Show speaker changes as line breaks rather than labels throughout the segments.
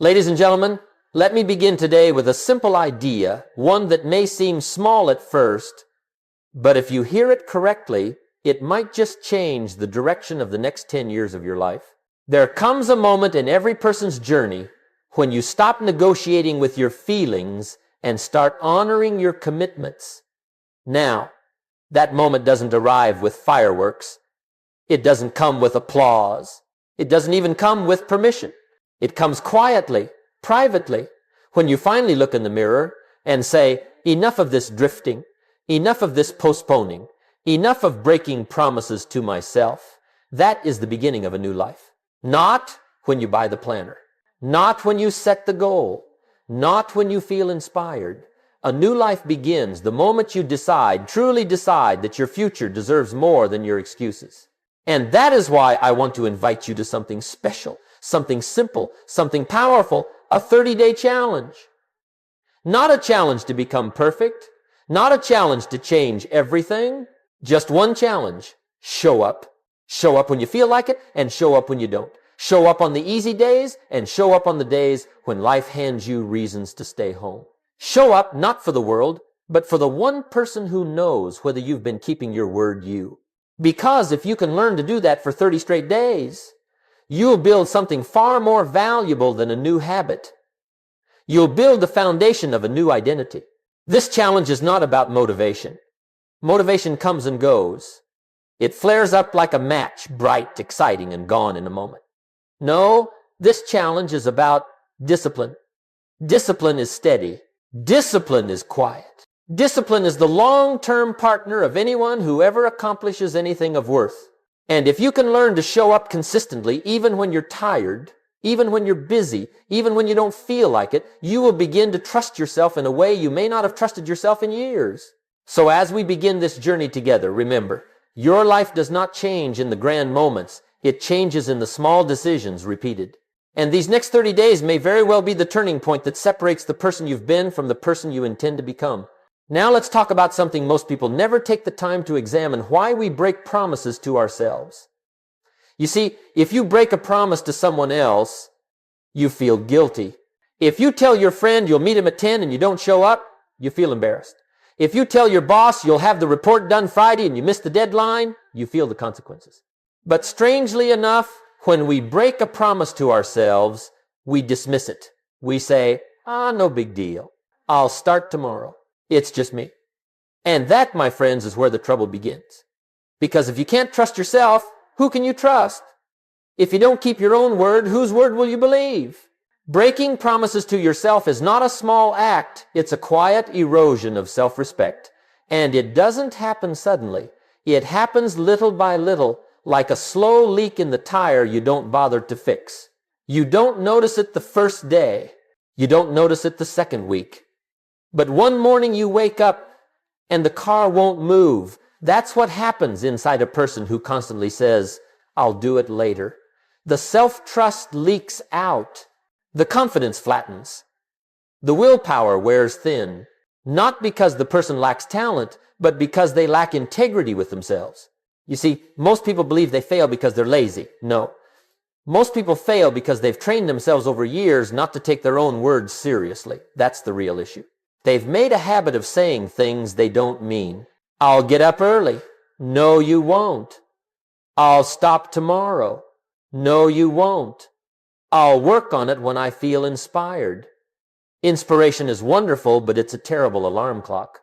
Ladies and gentlemen, let me begin today with a simple idea, one that may seem small at first, but if you hear it correctly, it might just change the direction of the next 10 years of your life. There comes a moment in every person's journey when you stop negotiating with your feelings and start honoring your commitments. Now, that moment doesn't arrive with fireworks. It doesn't come with applause. It doesn't even come with permission. It comes quietly, privately, when you finally look in the mirror and say, enough of this drifting, enough of this postponing, enough of breaking promises to myself. That is the beginning of a new life. Not when you buy the planner, not when you set the goal, not when you feel inspired. A new life begins the moment you decide, truly decide, that your future deserves more than your excuses. And that is why I want to invite you to something special, something simple, something powerful, a 30-day challenge. Not a challenge to become perfect, not a challenge to change everything, just one challenge: show up. Show up when you feel like it and show up when you don't. Show up on the easy days and show up on the days when life hands you reasons to stay home. Show up not for the world, but for the one person who knows whether you've been keeping your word you. Because if you can learn to do that for 30 straight days, you'll build something far more valuable than a new habit. You'll build the foundation of a new identity. This challenge is not about motivation. Motivation comes and goes. It flares up like a match, bright, exciting, and gone in a moment. No, this challenge is about discipline. Discipline is steady. Discipline is quiet. Discipline is the long-term partner of anyone who ever accomplishes anything of worth. And if you can learn to show up consistently, even when you're tired, even when you're busy, even when you don't feel like it, you will begin to trust yourself in a way you may not have trusted yourself in years. So as we begin this journey together, remember, your life does not change in the grand moments. It changes in the small decisions repeated. And these next 30 days may very well be the turning point that separates the person you've been from the person you intend to become. Now let's talk about something most people never take the time to examine: why we break promises to ourselves. You see, if you break a promise to someone else, you feel guilty. If you tell your friend you'll meet him at 10 and you don't show up, you feel embarrassed. If you tell your boss you'll have the report done Friday and you miss the deadline, you feel the consequences. But strangely enough, when we break a promise to ourselves, we dismiss it. We say, no big deal. I'll start tomorrow. It's just me. And that, my friends, is where the trouble begins. Because if you can't trust yourself, who can you trust? If you don't keep your own word, whose word will you believe? Breaking promises to yourself is not a small act. It's a quiet erosion of self-respect. And it doesn't happen suddenly. It happens little by little, like a slow leak in the tire you don't bother to fix. You don't notice it the first day. You don't notice it the second week. But one morning you wake up and the car won't move. That's what happens inside a person who constantly says, I'll do it later. The self-trust leaks out. The confidence flattens. The willpower wears thin. Not because the person lacks talent, but because they lack integrity with themselves. You see, most people believe they fail because they're lazy. No. Most people fail because they've trained themselves over years not to take their own words seriously. That's the real issue. They've made a habit of saying things they don't mean. I'll get up early. No, you won't. I'll stop tomorrow. No, you won't. I'll work on it when I feel inspired. Inspiration is wonderful, but it's a terrible alarm clock.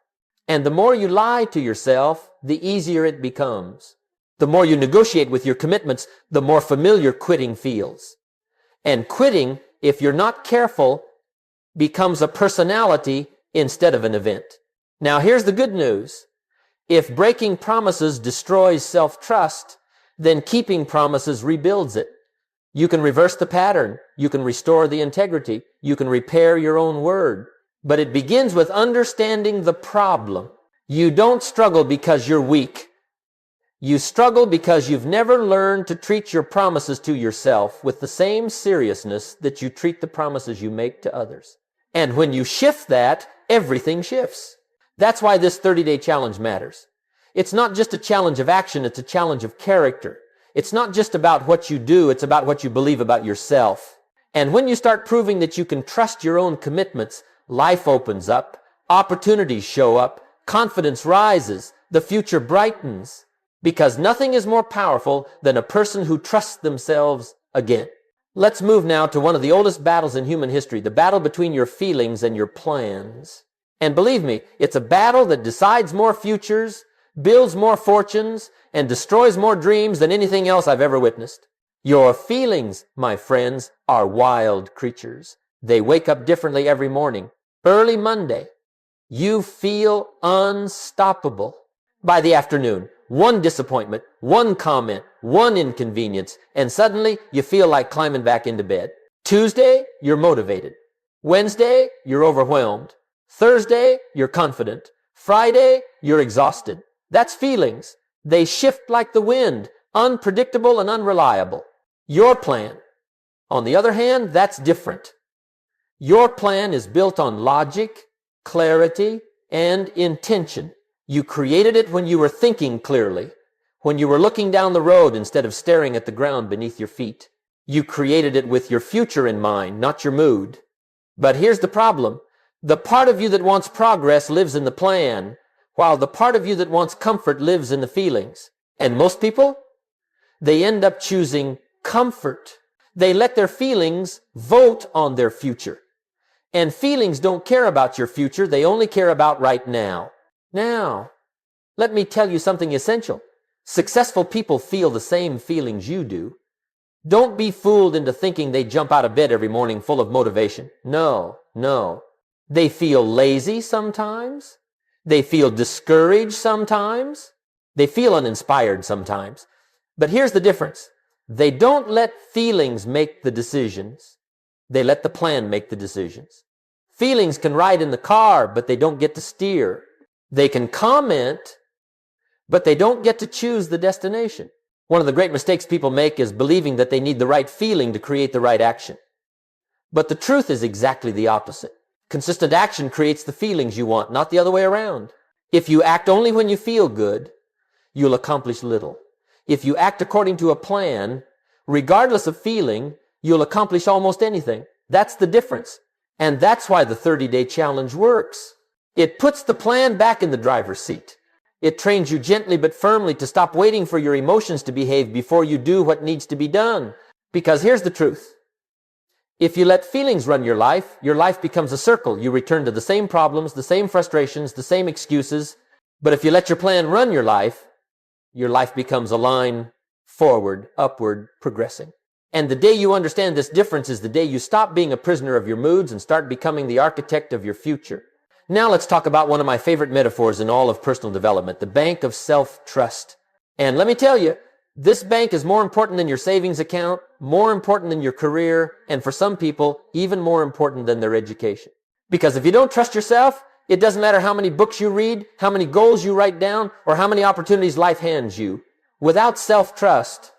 And the more you lie to yourself, the easier it becomes. The more you negotiate with your commitments, the more familiar quitting feels. And quitting, if you're not careful, becomes a personality instead of an event. Now here's the good news. If breaking promises destroys self-trust, then keeping promises rebuilds it. You can reverse the pattern. You can restore the integrity. You can repair your own word. But it begins with understanding the problem. You don't struggle because you're weak. You struggle because you've never learned to treat your promises to yourself with the same seriousness that you treat the promises you make to others. And when you shift that, everything shifts. That's why this 30-day challenge matters. It's not just a challenge of action, it's a challenge of character. It's not just about what you do, it's about what you believe about yourself. And when you start proving that you can trust your own commitments, life opens up, opportunities show up, confidence rises, the future brightens, because nothing is more powerful than a person who trusts themselves again. Let's move now to one of the oldest battles in human history, the battle between your feelings and your plans. And believe me, it's a battle that decides more futures, builds more fortunes, and destroys more dreams than anything else I've ever witnessed. Your feelings, my friends, are wild creatures. They wake up differently every morning. Early Monday, you feel unstoppable. By the afternoon, one disappointment, one comment, one inconvenience, and suddenly you feel like climbing back into bed. Tuesday, you're motivated. Wednesday, you're overwhelmed. Thursday, you're confident. Friday, you're exhausted. That's feelings. They shift like the wind, unpredictable and unreliable. Your plan, on the other hand, that's different. Your plan is built on logic, clarity, and intention. You created it when you were thinking clearly, when you were looking down the road instead of staring at the ground beneath your feet. You created it with your future in mind, not your mood. But here's the problem. The part of you that wants progress lives in the plan, while the part of you that wants comfort lives in the feelings. And most people, they end up choosing comfort. They let their feelings vote on their future. And feelings don't care about your future, they only care about right now. Now, let me tell you something essential. Successful people feel the same feelings you do. Don't be fooled into thinking they jump out of bed every morning full of motivation. No. They feel lazy sometimes. They feel discouraged sometimes. They feel uninspired sometimes. But here's the difference. They don't let feelings make the decisions. They let the plan make the decisions. Feelings can ride in the car, but they don't get to steer. They can comment, but they don't get to choose the destination. One of the great mistakes people make is believing that they need the right feeling to create the right action. But the truth is exactly the opposite. Consistent action creates the feelings you want, not the other way around. If you act only when you feel good, you'll accomplish little. If you act according to a plan, regardless of feeling, you'll accomplish almost anything. That's the difference. And that's why the 30-day challenge works. It puts the plan back in the driver's seat. It trains you gently but firmly to stop waiting for your emotions to behave before you do what needs to be done. Because here's the truth. If you let feelings run your life becomes a circle. You return to the same problems, the same frustrations, the same excuses. But if you let your plan run your life becomes a line forward, upward, progressing. And the day you understand this difference is the day you stop being a prisoner of your moods and start becoming the architect of your future. Now let's talk about one of my favorite metaphors in all of personal development, the bank of self-trust. And let me tell you, this bank is more important than your savings account, more important than your career, and for some people, even more important than their education. Because if you don't trust yourself, it doesn't matter how many books you read, how many goals you write down, or how many opportunities life hands you. Without self-trust,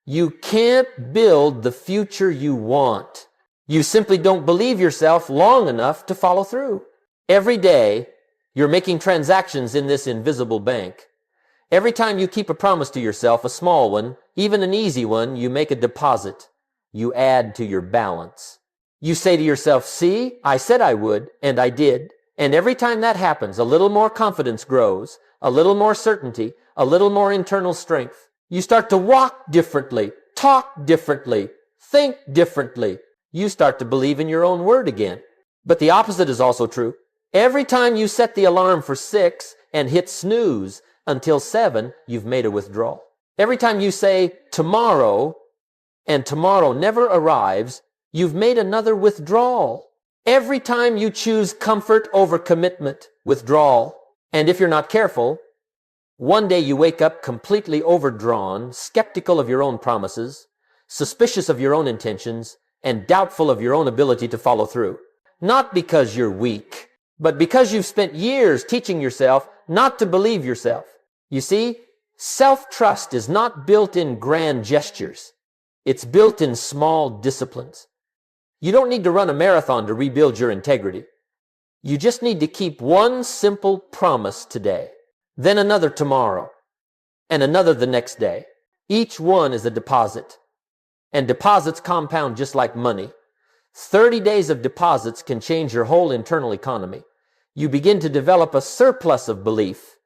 you can't build the future you want. You simply don't believe yourself long enough to follow through. Every day, you're making transactions in this invisible bank. Every time you keep a promise to yourself, a small one, even an easy one, you make a deposit. You add to your balance. You say to yourself, see, I said I would, and I did. And every time that happens, a little more confidence grows, a little more certainty, a little more internal strength. You start to walk differently, talk differently, think differently. You start to believe in your own word again. But the opposite is also true. Every time you set the alarm for 6 and hit snooze until 7, you've made a withdrawal. Every time you say tomorrow and tomorrow never arrives, you've made another withdrawal. Every time you choose comfort over commitment, withdrawal. And if you're not careful, one day you wake up completely overdrawn, skeptical of your own promises, suspicious of your own intentions, and doubtful of your own ability to follow through. Not because you're weak, but because you've spent years teaching yourself not to believe yourself. You see, self-trust is not built in grand gestures. It's built in small disciplines. You don't need to run a marathon to rebuild your integrity. You just need to keep one simple promise today, then another tomorrow, and another the next day. Each one is a deposit, and deposits compound just like money. 30 days of deposits can change your whole internal economy. You begin to develop a surplus of belief,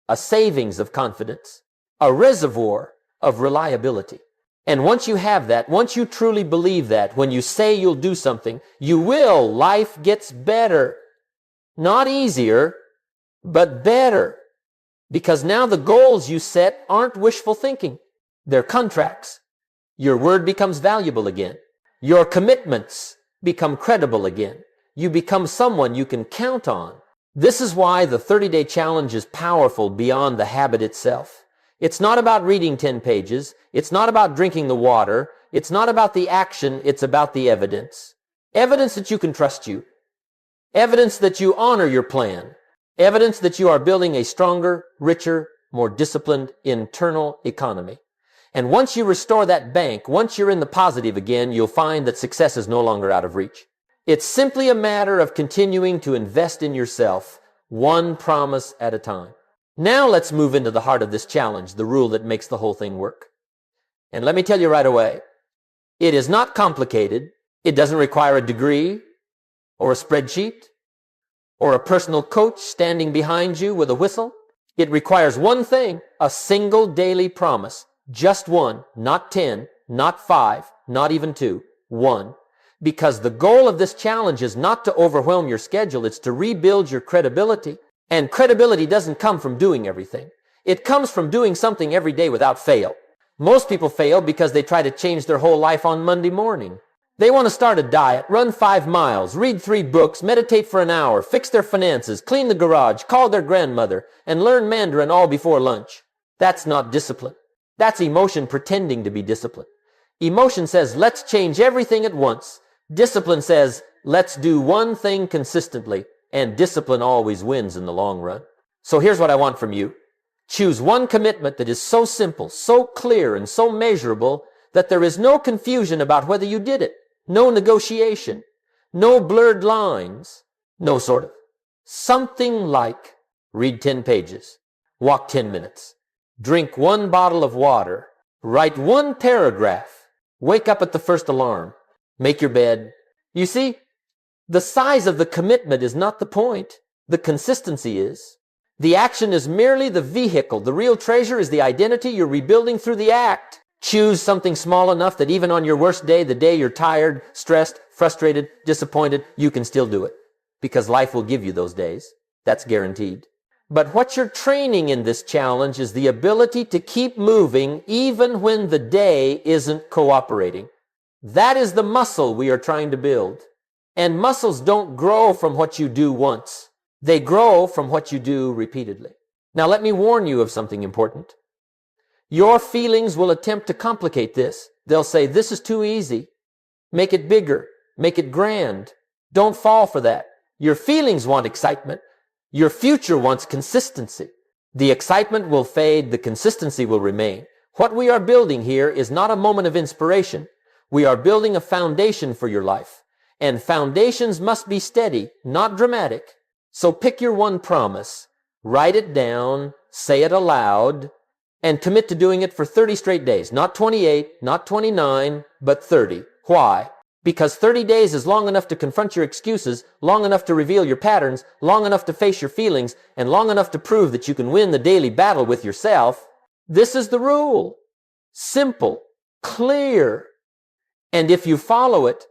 a savings of confidence, a reservoir of reliability. And once you have that, once you truly believe that, when you say you'll do something, you will. Life gets better. Not easier, but better. Because now the goals you set aren't wishful thinking. They're contracts. Your word becomes valuable again. Your commitments become credible again. You become someone you can count on. This is why the 30-day challenge is powerful beyond the habit itself. It's not about reading 10 pages. It's not about drinking the water. It's not about the action. It's about the evidence. Evidence that you can trust you. Evidence that you honor your plan. Evidence that you are building a stronger, richer, more disciplined internal economy. And once you restore that bank, once you're in the positive again, you'll find that success is no longer out of reach. It's simply a matter of continuing to invest in yourself, one promise at a time. Now let's move into the heart of this challenge, the rule that makes the whole thing work. And let me tell you right away, it is not complicated. It doesn't require a degree or a spreadsheet or a personal coach standing behind you with a whistle. It requires one thing, a single daily promise. Just one, not 10, not 5, not even 2, one. Because the goal of this challenge is not to overwhelm your schedule, it's to rebuild your credibility. And credibility doesn't come from doing everything. It comes from doing something every day without fail. Most people fail because they try to change their whole life on Monday morning. They want to start a diet, run 5 miles, read 3 books, meditate for an hour, fix their finances, clean the garage, call their grandmother, and learn Mandarin all before lunch. That's not discipline. That's emotion pretending to be discipline. Emotion says, let's change everything at once. Discipline says, let's do one thing consistently, and discipline always wins in the long run. So here's what I want from you. Choose one commitment that is so simple, so clear, and so measurable that there is no confusion about whether you did it. No negotiation. No blurred lines. No sort of. Something like read 10 pages, walk 10 minutes, drink 1 bottle of water, write 1 paragraph, wake up at the first alarm, make your bed. You see, the size of the commitment is not the point. The consistency is. The action is merely the vehicle. The real treasure is the identity you're rebuilding through the act. Choose something small enough that even on your worst day, the day you're tired, stressed, frustrated, disappointed, you can still do it. Because life will give you those days. That's guaranteed. But what you're training in this challenge is the ability to keep moving even when the day isn't cooperating. That is the muscle we are trying to build. And muscles don't grow from what you do once. They grow from what you do repeatedly. Now let me warn you of something important. Your feelings will attempt to complicate this. They'll say, this is too easy. Make it bigger. Make it grand. Don't fall for that. Your feelings want excitement. Your future wants consistency. The excitement will fade. The consistency will remain. What we are building here is not a moment of inspiration. We are building a foundation for your life. And foundations must be steady, not dramatic. So pick your one promise, write it down, say it aloud, and commit to doing it for 30 straight days. Not 28, not 29, but 30. Why? Because 30 days is long enough to confront your excuses, long enough to reveal your patterns, long enough to face your feelings, and long enough to prove that you can win the daily battle with yourself. This is the rule. Simple, clear. And if you follow it,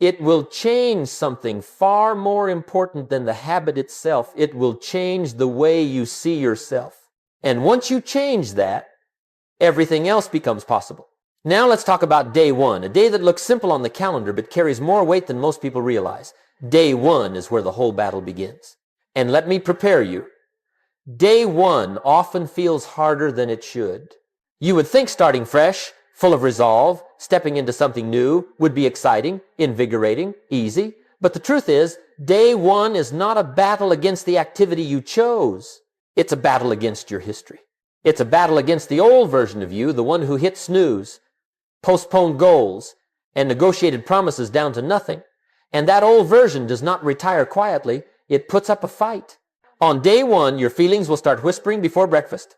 it will change something far more important than the habit itself. It will change the way you see yourself. And once you change that, everything else becomes possible. Now let's talk about day 1, a day that looks simple on the calendar but carries more weight than most people realize. Day 1 is where the whole battle begins. And let me prepare you. Day 1 often feels harder than it should. You would think starting fresh, full of resolve, stepping into something new would be exciting, invigorating, easy. But the truth is, day 1 is not a battle against the activity you chose. It's a battle against your history. It's a battle against the old version of you, the one who hit snooze, postponed goals, and negotiated promises down to nothing. And that old version does not retire quietly. It puts up a fight. On day 1, your feelings will start whispering before breakfast.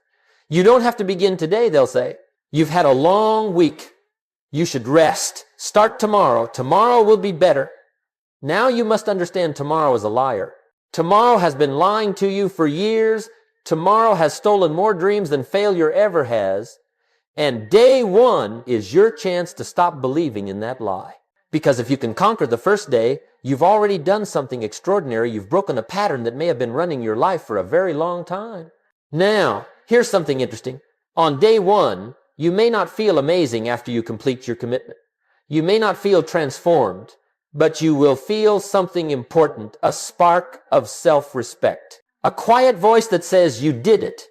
You don't have to begin today, they'll say. You've had a long week. You should rest. Start tomorrow. Tomorrow will be better. Now you must understand tomorrow is a liar. Tomorrow has been lying to you for years. Tomorrow has stolen more dreams than failure ever has. And day one is your chance to stop believing in that lie. Because if you can conquer the first day, you've already done something extraordinary. You've broken a pattern that may have been running your life for a very long time. Now, here's something interesting. On day one, you may not feel amazing after you complete your commitment. You may not feel transformed, but you will feel something important, a spark of self-respect. A quiet voice that says you did it,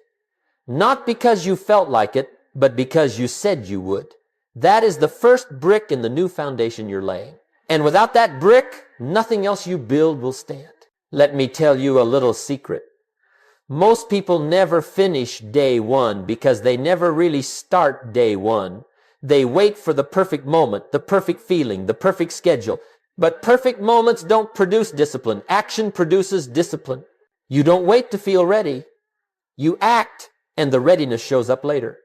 not because you felt like it, but because you said you would. That is the first brick in the new foundation you're laying. And without that brick, nothing else you build will stand. Let me tell you a little secret. Most people never finish day one because they never really start day one. They wait for the perfect moment, the perfect feeling, the perfect schedule. But perfect moments don't produce discipline. Action produces discipline. You don't wait to feel ready. You act, and the readiness shows up later.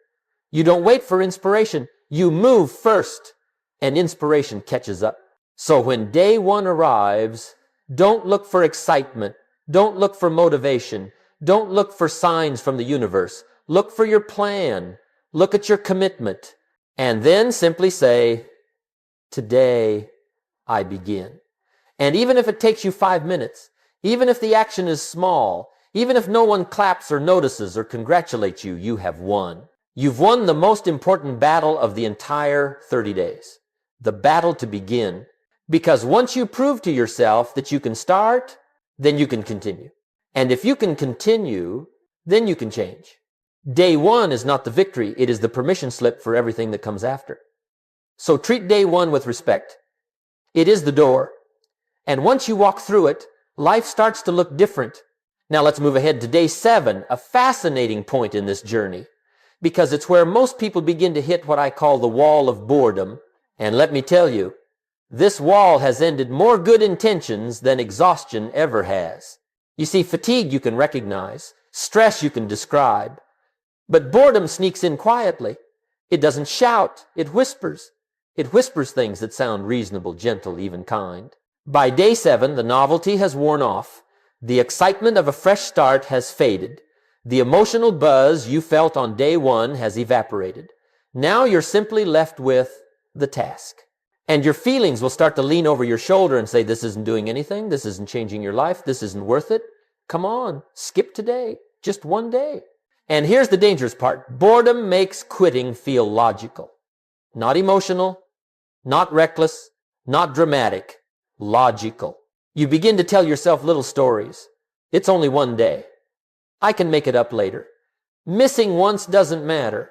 You don't wait for inspiration. You move first, and inspiration catches up. So when day one arrives, don't look for excitement. Don't look for motivation. Don't look for signs from the universe. Look for your plan. Look at your commitment. And then simply say, today I begin. And even if it takes you 5 minutes, even if the action is small, even if no one claps or notices or congratulates you, you have won. You've won the most important battle of the entire 30 days. The battle to begin. Because once you prove to yourself that you can start, then you can continue. And if you can continue, then you can change. Day one is not the victory. It is the permission slip for everything that comes after. So treat day one with respect. It is the door. And once you walk through it, life starts to look different. Now let's move ahead to day 7, a fascinating point in this journey, because it's where most people begin to hit what I call the wall of boredom. And let me tell you, this wall has ended more good intentions than exhaustion ever has. You see, fatigue you can recognize, stress you can describe, but boredom sneaks in quietly. It doesn't shout, it whispers. It whispers things that sound reasonable, gentle, even kind. By day 7, the novelty has worn off. The excitement of a fresh start has faded. The emotional buzz you felt on day 1 has evaporated. Now you're simply left with the task. And your feelings will start to lean over your shoulder and say, this isn't doing anything, this isn't changing your life, this isn't worth it. Come on, skip today, just one day. And here's the dangerous part. Boredom makes quitting feel logical. Not emotional, not reckless, not dramatic. Logical. You begin to tell yourself little stories. It's only one day. I can make it up later. Missing once doesn't matter.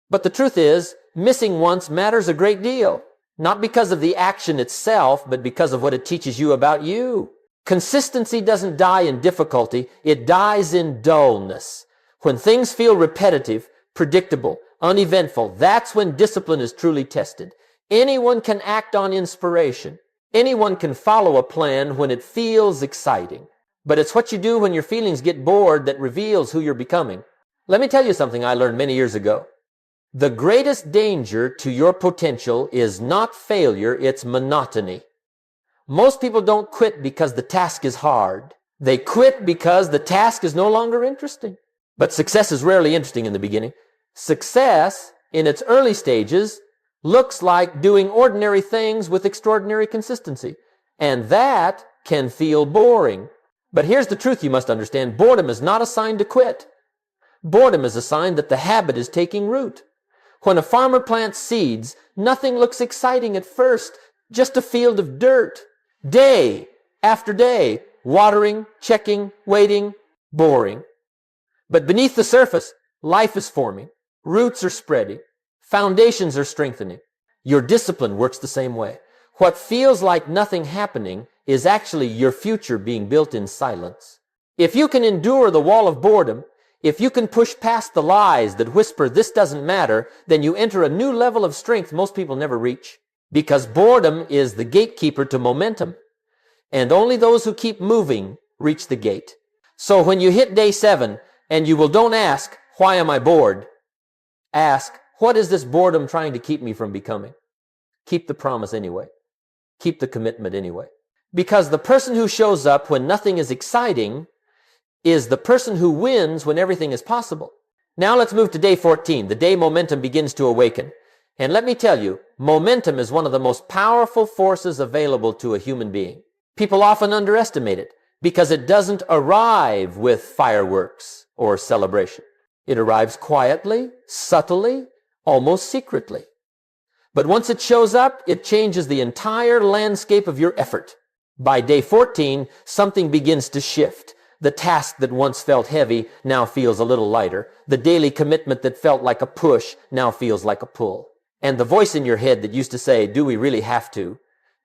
But the truth is, missing once matters a great deal. Not because of the action itself, but because of what it teaches you about you. Consistency doesn't die in difficulty. It dies in dullness. When things feel repetitive, predictable, uneventful, that's when discipline is truly tested. Anyone can act on inspiration. Anyone can follow a plan when it feels exciting. But it's what you do when your feelings get bored that reveals who you're becoming. Let me tell you something I learned many years ago. The greatest danger to your potential is not failure, it's monotony. Most people don't quit because the task is hard. They quit because the task is no longer interesting. But success is rarely interesting in the beginning. Success, in its early stages, looks like doing ordinary things with extraordinary consistency. And that can feel boring. But here's the truth you must understand. Boredom is not a sign to quit. Boredom is a sign that the habit is taking root. When a farmer plants seeds, nothing looks exciting at first, just a field of dirt. Day after day, watering, checking, waiting, boring. But beneath the surface, life is forming. Roots are spreading. Foundations are strengthening. Your discipline works the same way. What feels like nothing happening is actually your future being built in silence. If you can endure the wall of boredom, if you can push past the lies that whisper this doesn't matter, then you enter a new level of strength most people never reach. Because boredom is the gatekeeper to momentum. And only those who keep moving reach the gate. So when you hit day 7, and don't ask, why am I bored? Ask, what is this boredom trying to keep me from becoming? keep the promise anyway. Keep the commitment anyway. Because the person who shows up when nothing is exciting is the person who wins when everything is possible. Now let's move to day 14, the day momentum begins to awaken. And let me tell you, momentum is one of the most powerful forces available to a human being. People often underestimate it because it doesn't arrive with fireworks or celebration. It arrives quietly, subtly, almost secretly. But once it shows up, it changes the entire landscape of your effort. By day 14, something begins to shift. The task that once felt heavy now feels a little lighter. The daily commitment that felt like a push now feels like a pull. And the voice in your head that used to say, "Do we really have to?"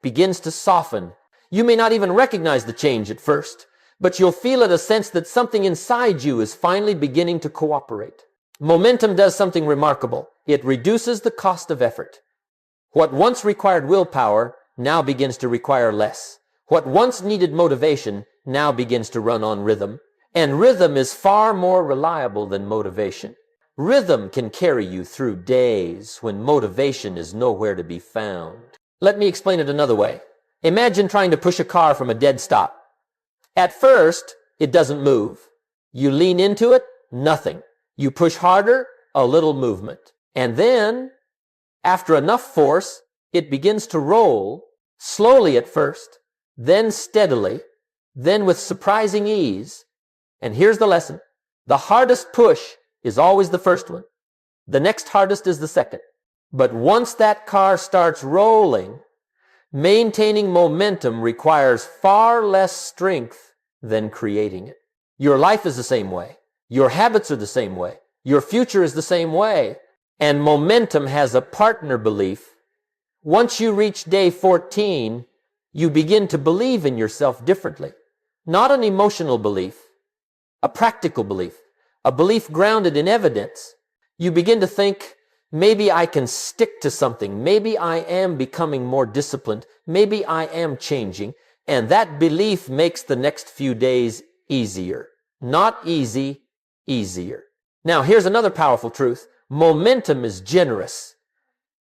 begins to soften. You may not even recognize the change at first, but you'll feel it, a sense that something inside you is finally beginning to cooperate. Momentum does something remarkable. It reduces the cost of effort. What once required willpower now begins to require less. What once needed motivation now begins to run on rhythm. And rhythm is far more reliable than motivation. Rhythm can carry you through days when motivation is nowhere to be found. Let me explain it another way. Imagine trying to push a car from a dead stop. At first, it doesn't move. You lean into it, nothing. You push harder, a little movement. And then, after enough force, it begins to roll, slowly at first, then steadily, then with surprising ease. And here's the lesson. The hardest push is always the first one. The next hardest is the second. But once that car starts rolling, maintaining momentum requires far less strength than creating it. Your life is the same way. Your habits are the same way. Your future is the same way. And momentum has a partner belief. Once you reach day 14, you begin to believe in yourself differently. Not an emotional belief, a practical belief, a belief grounded in evidence. You begin to think, maybe I can stick to something. Maybe I am becoming more disciplined. Maybe I am changing. And that belief makes the next few days easier. Not easy, easier. Now, here's another powerful truth. Momentum is generous.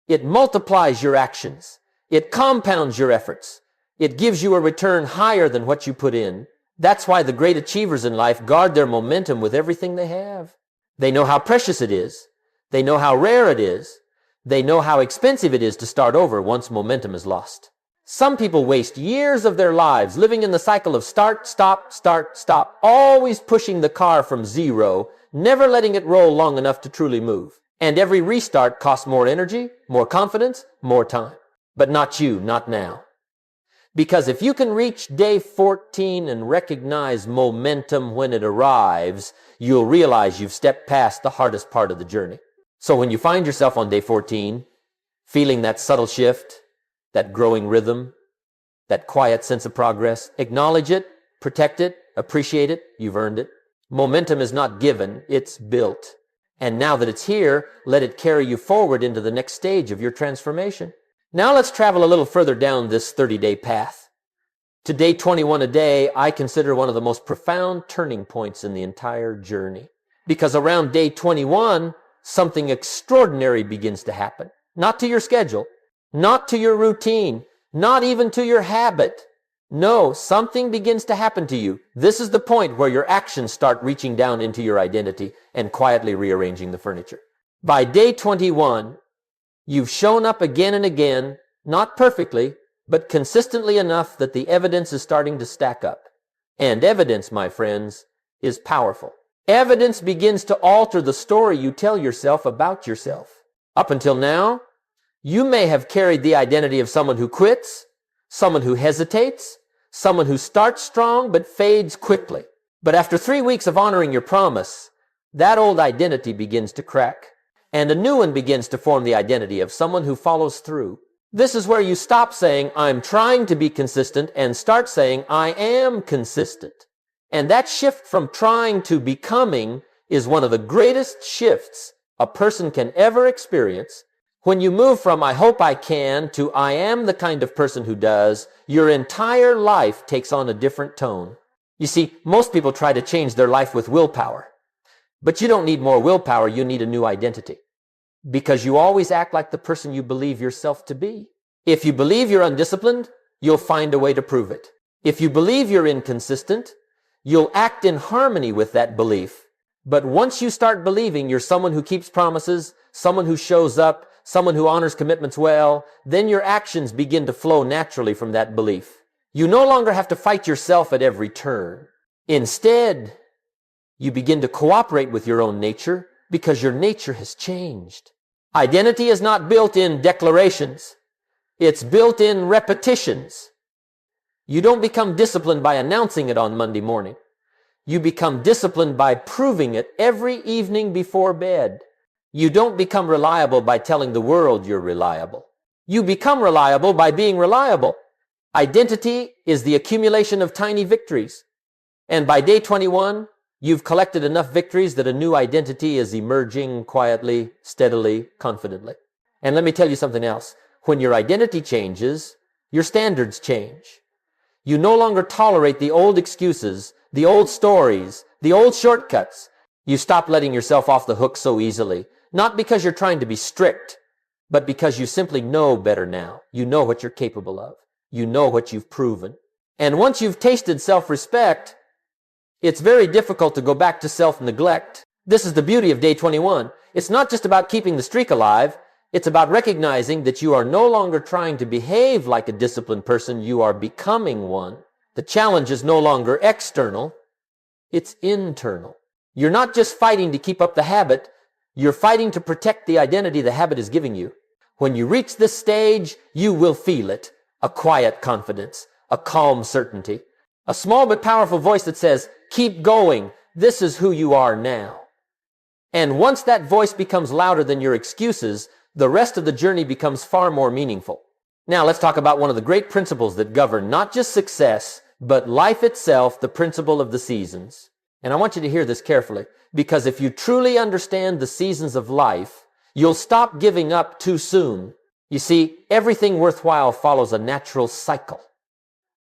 It multiplies your actions. It compounds your efforts. It gives you a return higher than what you put in. That's why the great achievers in life guard their momentum with everything they have. They know how precious it is. They know how rare it is. They know how expensive it is to start over once momentum is lost. Some people waste years of their lives living in the cycle of start, stop, always pushing the car from zero, never letting it roll long enough to truly move. And every restart costs more energy, more confidence, more time. But not you, not now. Because if you can reach day 14 and recognize momentum when it arrives, you'll realize you've stepped past the hardest part of the journey. So when you find yourself on day 14, feeling that subtle shift, that growing rhythm, that quiet sense of progress, acknowledge it, protect it, appreciate it, you've earned it. Momentum is not given, it's built. And now that it's here, let it carry you forward into the next stage of your transformation. Now let's travel a little further down this 30-day path. To day 21 a day, I consider one of the most profound turning points in the entire journey. Because around day 21, something extraordinary begins to happen. Not to your schedule, not to your routine, not even to your habit. No, something begins to happen to you. This is the point where your actions start reaching down into your identity and quietly rearranging the furniture. By day 21, you've shown up again and again, not perfectly, but consistently enough that the evidence is starting to stack up. And evidence, my friends, is powerful. Evidence begins to alter the story you tell yourself about yourself. Up until now, you may have carried the identity of someone who quits, someone who hesitates, someone who starts strong but fades quickly. But after 3 weeks of honoring your promise, that old identity begins to crack. And a new one begins to form the identity of someone who follows through. This is where you stop saying, I'm trying to be consistent, and start saying, I am consistent. And that shift from trying to becoming is one of the greatest shifts a person can ever experience. When you move from I hope I can to I am the kind of person who does, your entire life takes on a different tone. You see, most people try to change their life with willpower. But you don't need more willpower, you need a new identity. Because you always act like the person you believe yourself to be. If you believe you're undisciplined, you'll find a way to prove it. If you believe you're inconsistent, you'll act in harmony with that belief. But once you start believing you're someone who keeps promises, someone who shows up, someone who honors commitments well, then your actions begin to flow naturally from that belief. You no longer have to fight yourself at every turn. Instead, you begin to cooperate with your own nature because your nature has changed. Identity is not built in declarations. It's built in repetitions. You don't become disciplined by announcing it on Monday morning. You become disciplined by proving it every evening before bed. You don't become reliable by telling the world you're reliable. You become reliable by being reliable. Identity is the accumulation of tiny victories. And by day 21, you've collected enough victories that a new identity is emerging quietly, steadily, confidently. And let me tell you something else. When your identity changes, your standards change. You no longer tolerate the old excuses, the old stories, the old shortcuts. You stop letting yourself off the hook so easily, not because you're trying to be strict, but because you simply know better now. You know what you're capable of. You know what you've proven. And once you've tasted self-respect, it's very difficult to go back to self-neglect. This is the beauty of day 21. It's not just about keeping the streak alive. It's about recognizing that you are no longer trying to behave like a disciplined person. You are becoming one. The challenge is no longer external. It's internal. You're not just fighting to keep up the habit. You're fighting to protect the identity the habit is giving you. When you reach this stage, you will feel it. A quiet confidence, a calm certainty, a small but powerful voice that says, keep going. This is who you are now. And once that voice becomes louder than your excuses, the rest of the journey becomes far more meaningful. Now let's talk about one of the great principles that govern not just success, but life itself, the principle of the seasons. And I want you to hear this carefully, because if you truly understand the seasons of life, you'll stop giving up too soon. You see, everything worthwhile follows a natural cycle,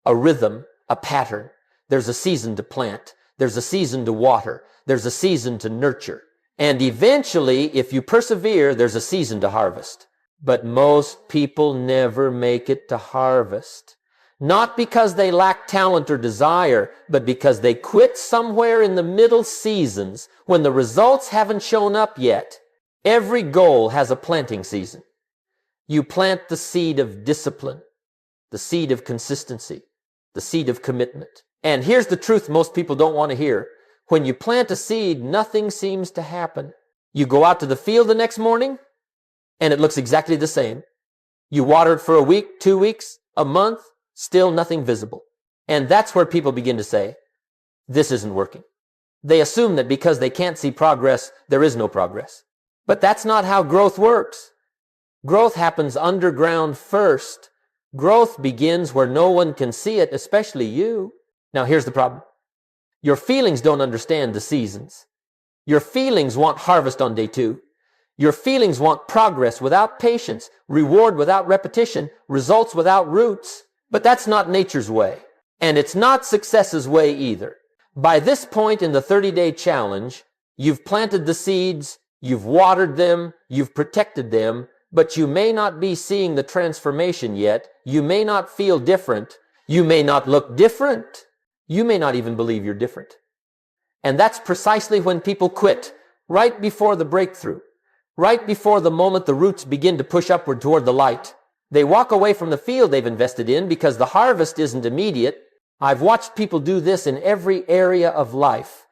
a rhythm, a pattern. There's a season to plant. There's a season to water. There's a season to nurture. And eventually, if you persevere, there's a season to harvest. But most people never make it to harvest. Not because they lack talent or desire, but because they quit somewhere in the middle seasons when the results haven't shown up yet. Every goal has a planting season. You plant the seed of discipline, the seed of consistency, the seed of commitment. And here's the truth most people don't want to hear. When you plant a seed, nothing seems to happen. You go out to the field the next morning, and it looks exactly the same. You water it for a week, 2 weeks, a month, still nothing visible. And that's where people begin to say, this isn't working. They assume that because they can't see progress, there is no progress. But that's not how growth works. Growth happens underground first. Growth begins where no one can see it, especially you. Now here's the problem. Your feelings don't understand the seasons. Your feelings want harvest on day 2. Your feelings want progress without patience, reward without repetition, results without roots. But that's not nature's way. And it's not success's way either. By this point in the 30-day challenge, you've planted the seeds, you've watered them, you've protected them, but you may not be seeing the transformation yet. You may not feel different. You may not look different. You may not even believe you're different. And that's precisely when people quit, right before the breakthrough, right before the moment the roots begin to push upward toward the light. They walk away from the field they've invested in because the harvest isn't immediate. I've watched people do this in every area of life.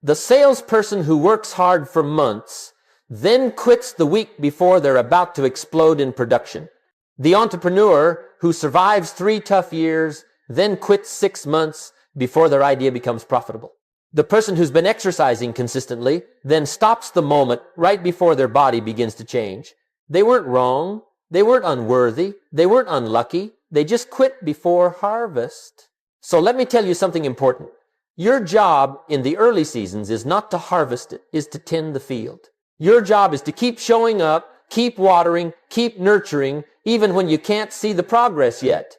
The salesperson who works hard for months then quits the week before they're about to explode in production. The entrepreneur who survives 3 tough years then quits 6 months before their idea becomes profitable. The person who's been exercising consistently then stops the moment right before their body begins to change. They weren't wrong. They weren't unworthy. They weren't unlucky. They just quit before harvest. So let me tell you something important. Your job in the early seasons is not to harvest it, is to tend the field. Your job is to keep showing up, keep watering, keep nurturing, even when you can't see the progress yet.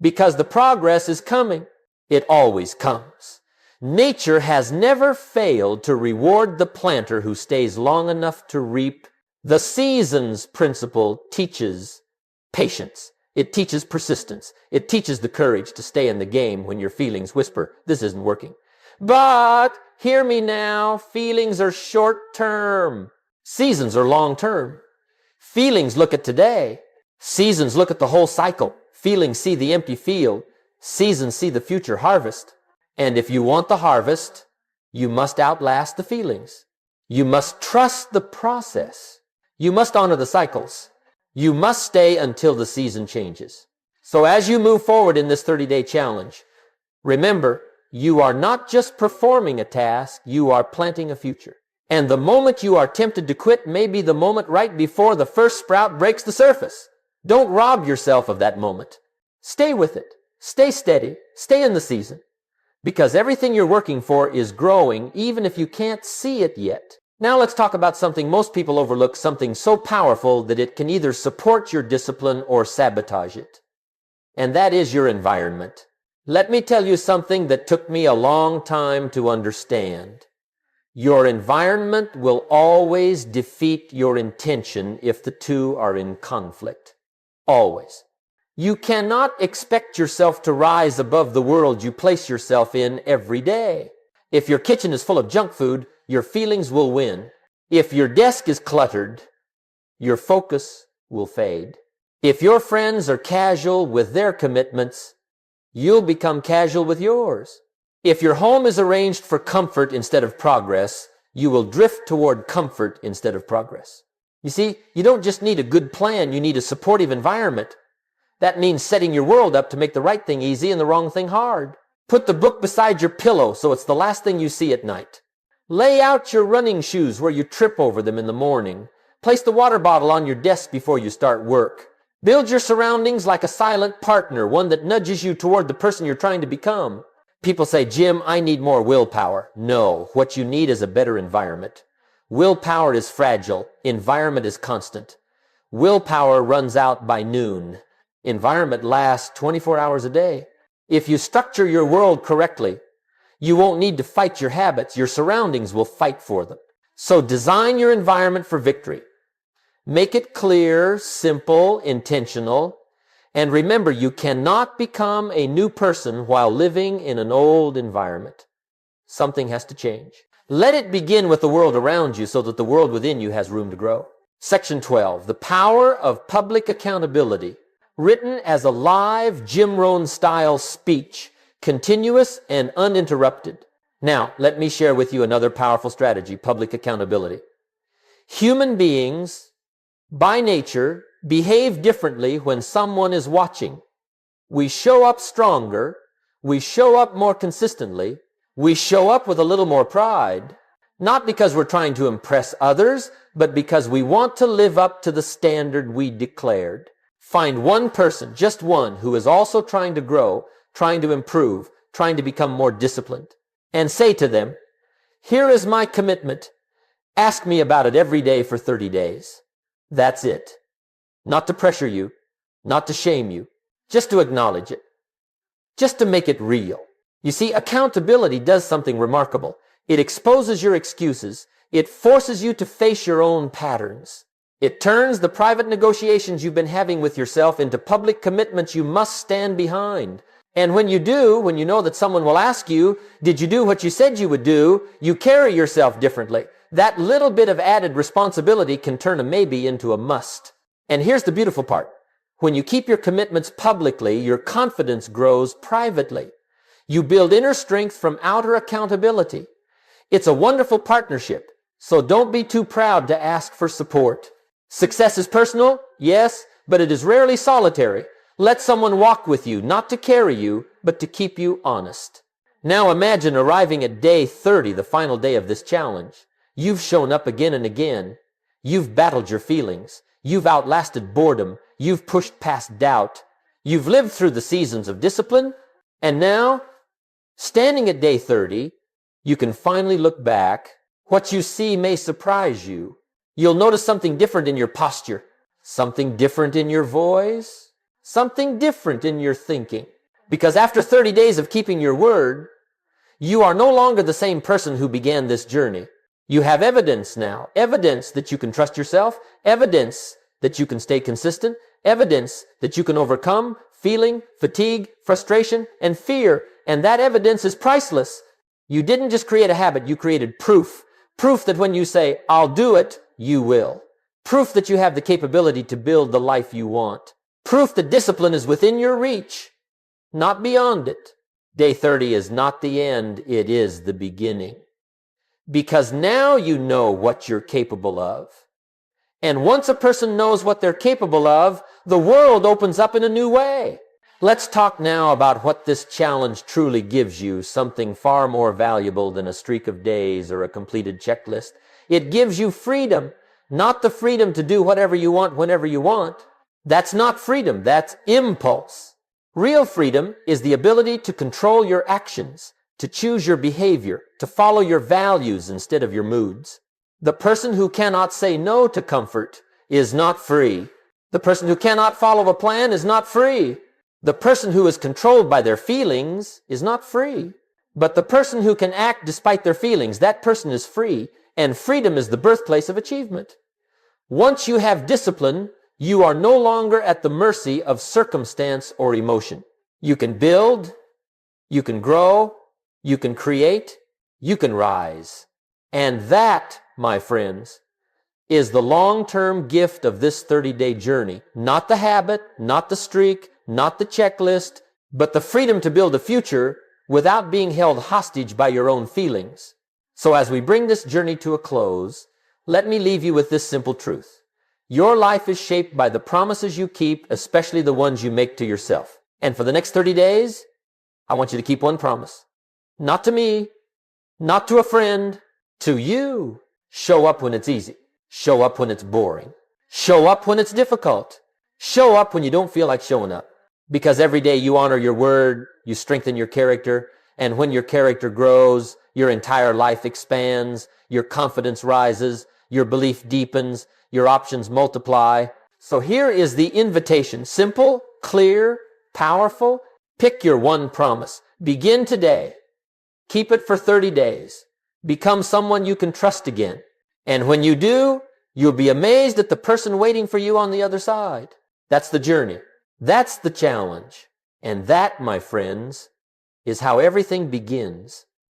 Because the progress is coming. It always comes. Nature has never failed to reward the planter who stays long enough to reap. The seasons principle teaches patience. It teaches persistence. It teaches the courage to stay in the game when your feelings whisper, this isn't working. But, hear me now, feelings are short-term. Seasons are long-term. Feelings look at today. Seasons look at the whole cycle. Feelings see the empty field. Seasons see the future harvest. And if you want the harvest, you must outlast the feelings. You must trust the process. You must honor the cycles. You must stay until the season changes. So as you move forward in this 30-day challenge, remember, you are not just performing a task, you are planting a future. And the moment you are tempted to quit may be the moment right before the first sprout breaks the surface. Don't rob yourself of that moment. Stay with it. Stay steady. Stay in the season. Because everything you're working for is growing, even if you can't see it yet. Now let's talk about something most people overlook, something so powerful that it can either support your discipline or sabotage it. And that is your environment. Let me tell you something that took me a long time to understand. Your environment will always defeat your intention if the two are in conflict. Always. You cannot expect yourself to rise above the world you place yourself in every day. If your kitchen is full of junk food, your feelings will win. If your desk is cluttered, your focus will fade. If your friends are casual with their commitments, you'll become casual with yours. If your home is arranged for comfort instead of progress, you will drift toward comfort instead of progress. You see, you don't just need a good plan, you need a supportive environment. That means setting your world up to make the right thing easy and the wrong thing hard. Put the book beside your pillow so it's the last thing you see at night. Lay out your running shoes where you trip over them in the morning. Place the water bottle on your desk before you start work. Build your surroundings like a silent partner, one that nudges you toward the person you're trying to become. People say, Jim, I need more willpower. No, what you need is a better environment. Willpower is fragile. Environment is constant. Willpower runs out by noon. Environment lasts 24 hours a day. If you structure your world correctly, you won't need to fight your habits. Your surroundings will fight for them. So design your environment for victory. Make it clear, simple, intentional. And remember, you cannot become a new person while living in an old environment. Something has to change. Let it begin with the world around you so that the world within you has room to grow. Section 12, the power of public accountability. Written as a live Jim Rohn style speech, continuous and uninterrupted. Now, let me share with you another powerful strategy, public accountability. Human beings, by nature, behave differently when someone is watching. We show up stronger, we show up more consistently, we show up with a little more pride, not because we're trying to impress others, but because we want to live up to the standard we declared. Find one person, just one, who is also trying to grow, trying to improve, trying to become more disciplined, and say to them, here is my commitment. Ask me about it every day for 30 days. That's it. Not to pressure you, not to shame you, just to acknowledge it, just to make it real. You see, accountability does something remarkable. It exposes your excuses. It forces you to face your own patterns. It turns the private negotiations you've been having with yourself into public commitments you must stand behind. And when you do, when you know that someone will ask you, did you do what you said you would do, you carry yourself differently. That little bit of added responsibility can turn a maybe into a must. And here's the beautiful part. When you keep your commitments publicly, your confidence grows privately. You build inner strength from outer accountability. It's a wonderful partnership, so don't be too proud to ask for support. Success is personal, yes, but it is rarely solitary. Let someone walk with you, not to carry you, but to keep you honest. Now imagine arriving at day 30, the final day of this challenge. You've shown up again and again. You've battled your feelings. You've outlasted boredom. You've pushed past doubt. You've lived through the seasons of discipline. And now, standing at day 30, you can finally look back. What you see may surprise you. You'll notice something different in your posture, something different in your voice, something different in your thinking. Because after 30 days of keeping your word, you are no longer the same person who began this journey. You have evidence now, evidence that you can trust yourself, evidence that you can stay consistent, Evidence that you can overcome feeling, fatigue, frustration, and fear. And that evidence is priceless. You didn't just create a habit, you created proof. Proof that when you say, I'll do it, you will. Proof that you have the capability to build the life you want. Proof that discipline is within your reach, not beyond it. Day 30 is not the end, it is the beginning. Because now you know what you're capable of. And once a person knows what they're capable of, the world opens up in a new way. Let's talk now about what this challenge truly gives you, something far more valuable than a streak of days or a completed checklist. It gives you freedom, not the freedom to do whatever you want whenever you want. That's not freedom, that's impulse. Real freedom is the ability to control your actions, to choose your behavior, to follow your values instead of your moods. The person who cannot say no to comfort is not free. The person who cannot follow a plan is not free. The person who is controlled by their feelings is not free. But the person who can act despite their feelings, that person is free. And freedom is the birthplace of achievement. Once you have discipline, you are no longer at the mercy of circumstance or emotion. You can build, you can grow, you can create, you can rise. And that, my friends, is the long-term gift of this 30-day journey. Not the habit, not the streak, not the checklist, but the freedom to build a future without being held hostage by your own feelings. So as we bring this journey to a close, let me leave you with this simple truth. Your life is shaped by the promises you keep, especially the ones you make to yourself. And for the next 30 days, I want you to keep one promise. Not to me, not to a friend, to you. Show up when it's easy. Show up when it's boring. Show up when it's difficult. Show up when you don't feel like showing up. Because every day you honor your word, you strengthen your character, and when your character grows, your entire life expands, your confidence rises, your belief deepens, your options multiply. So here is the invitation. Simple, clear, powerful. Pick your one promise. Begin today. Keep it for 30 days. Become someone you can trust again. And when you do, you'll be amazed at the person waiting for you on the other side. That's the journey. That's the challenge. And that, my friends, is how everything begins.